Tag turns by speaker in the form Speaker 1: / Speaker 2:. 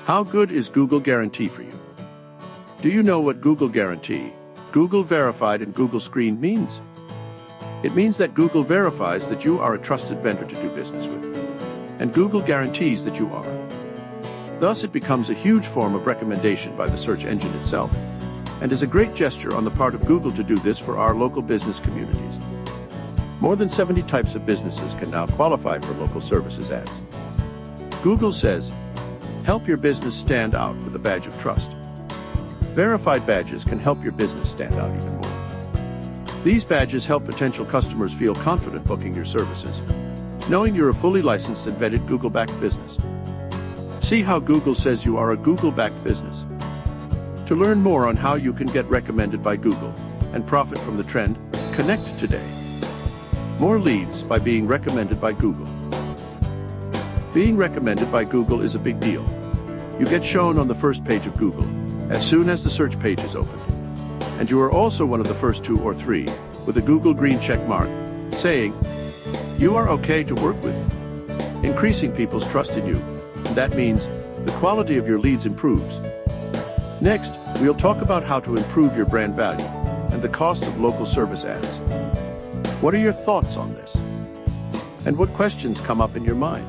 Speaker 1: How good is Google Guarantee for you? Do you know what Google Guarantee, Google Verified and Google Screened means? It means that Google verifies that you are a trusted vendor to do business with, and Google guarantees that you are. Thus, it becomes a huge form of recommendation by the search engine itself, and is a great gesture on the part of Google to do this for our local business communities. More than 70 types of businesses can now qualify for local services ads. Google says, help your business stand out with a badge of trust. Verified badges can help your business stand out even more. These badges help potential customers feel confident booking your services, knowing you're a fully licensed and vetted Google-backed business. See how Google says you are a Google-backed business. To learn more on how you can get recommended by Google and profit from the trend, connect today. More leads by being recommended by Google. Being recommended by Google is a big deal. You get shown on the first page of Google as soon as the search page is opened. And you are also one of the first 2 or 3 with a Google green check mark saying, you are okay to work with, increasing people's trust in you. And that means the quality of your leads improves. Next, we'll talk about how to improve your brand value and the cost of local service ads. What are your thoughts on this? And what questions come up in your mind?